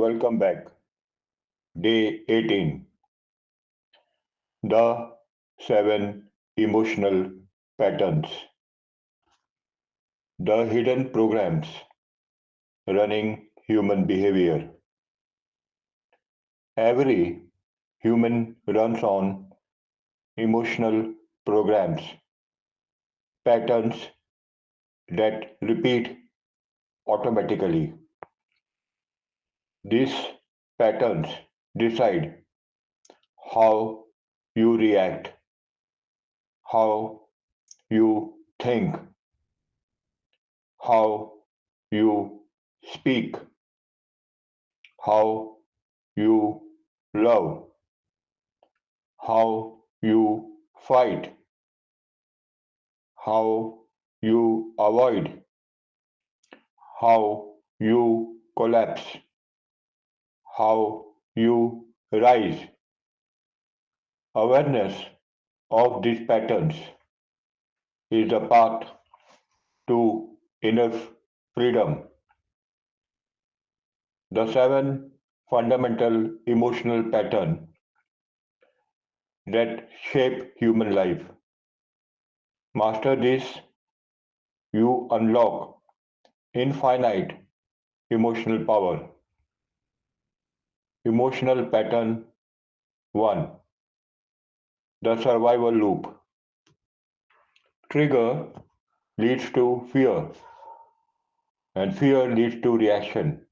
welcome back. Day 18. The 7 Emotional Patterns. The hidden programs running human behavior. Every human runs on emotional programs, patterns that repeat automatically. These patterns decide how you react, how you think, how you speak, how you love, how you fight, how you avoid, how you collapse, how you rise. Awareness of these patterns is the path to inner freedom. The 7 fundamental emotional patterns that shape human life. Master this, you unlock infinite emotional power. Emotional pattern 1. The survival loop. Trigger leads to fear, and fear leads to reaction.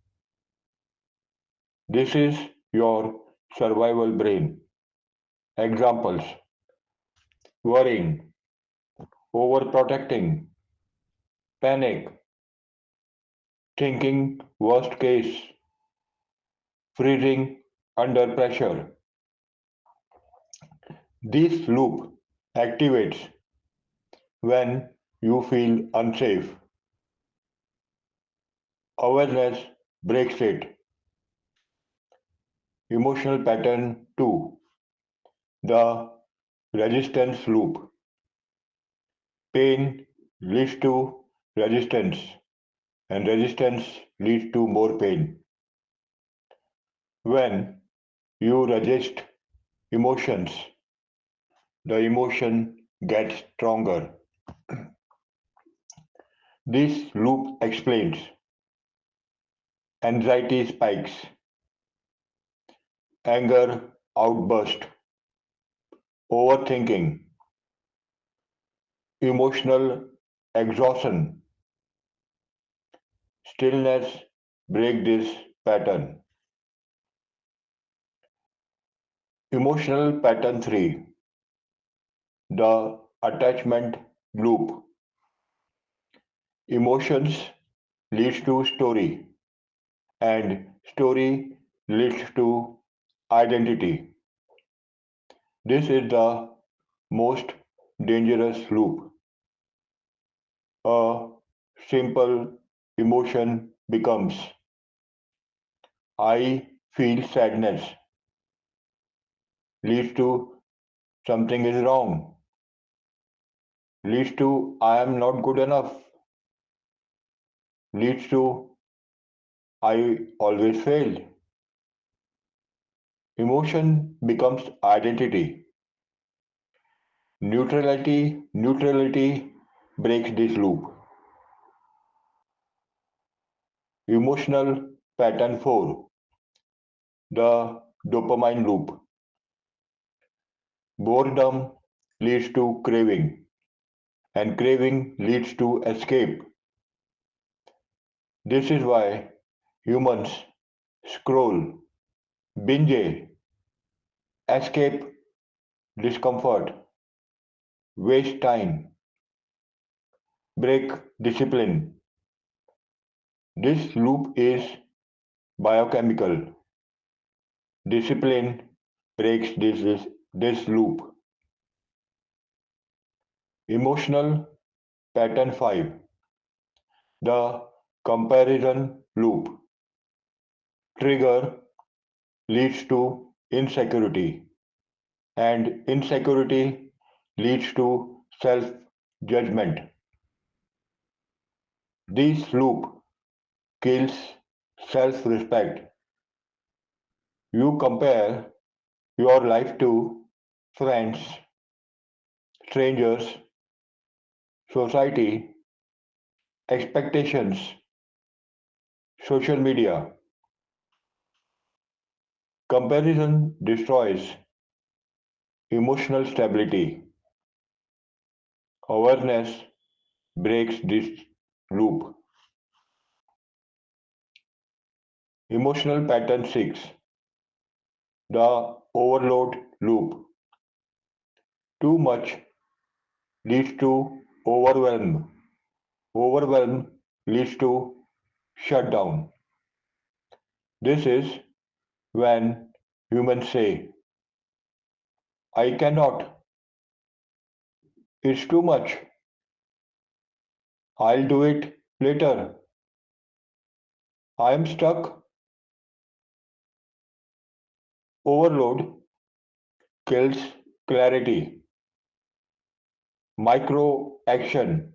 This is your survival brain. Examples: worrying, overprotecting, panic, thinking worst case, freezing under pressure. This loop activates when you feel unsafe. Awareness breaks it. Emotional pattern 2. The resistance loop. Pain leads to resistance, and resistance leads to more pain. When you resist emotions, the emotion gets stronger. This loop explains anxiety spikes, anger outburst, overthinking, emotional exhaustion. Stillness break this pattern. Emotional pattern 3. The attachment loop. Emotions leads to story, and story leads to identity. This is the most dangerous loop. A simple emotion becomes I feel sadness, leads to something is wrong, leads to I am not good enough, leads to I always fail. Emotion becomes identity. Neutrality breaks this loop. Emotional pattern 4. The dopamine loop. Boredom leads to craving, and craving leads to escape. This is why humans scroll, binge, escape discomfort, waste time, break discipline. This loop is biochemical. Discipline breaks this loop. Emotional pattern 5. The comparison loop. Trigger leads to insecurity, and insecurity leads to self judgment. This loop kills self respect. You compare your life to friends, strangers, society, expectations, social media. Comparison destroys emotional stability. Awareness breaks this loop. Emotional pattern 6. The overload loop. Too much leads to overwhelm. Overwhelm leads to shutdown. This is when humans say, I cannot, it's too much, I'll do it later, I am stuck. Overload kills clarity. Micro action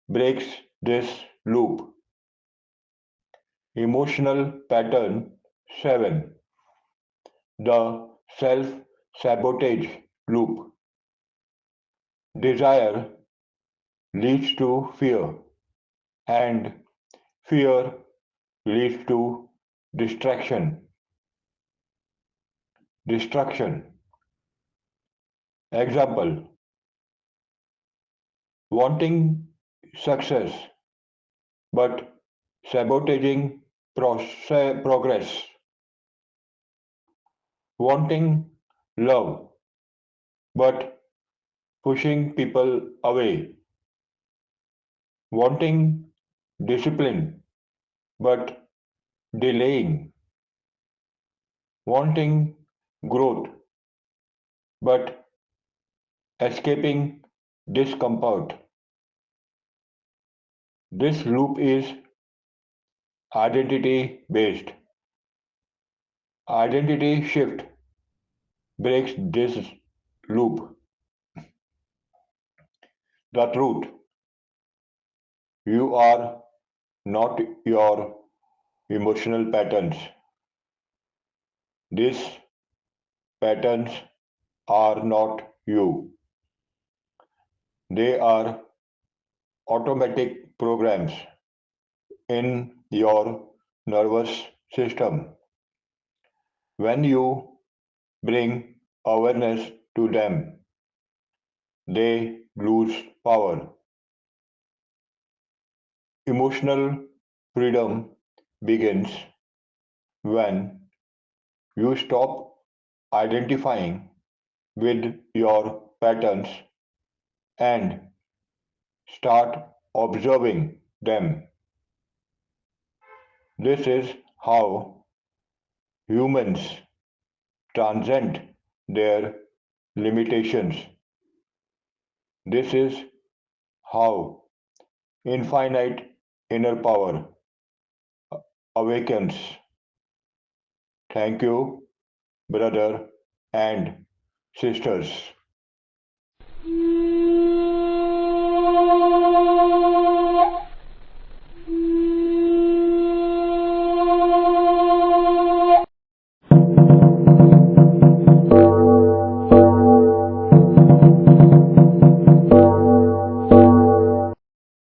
breaks this loop. Emotional pattern 7. The self sabotage loop. Desire leads to fear, and fear leads to distraction. Destruction. Example: wanting success but sabotaging progress. Wanting love but pushing people away. Wanting discipline but delaying. Wanting growth but escaping discomfort. This loop is identity based. Identity shift breaks this loop. The truth: you are not your emotional patterns. These patterns are not you. They are automatic programs in your nervous system. When you bring awareness to them, they lose power. Emotional freedom begins when you stop identifying with your patterns and start observing them. This is how humans transcend their limitations. This is how infinite inner power awakens. Thank you, brother and sisters.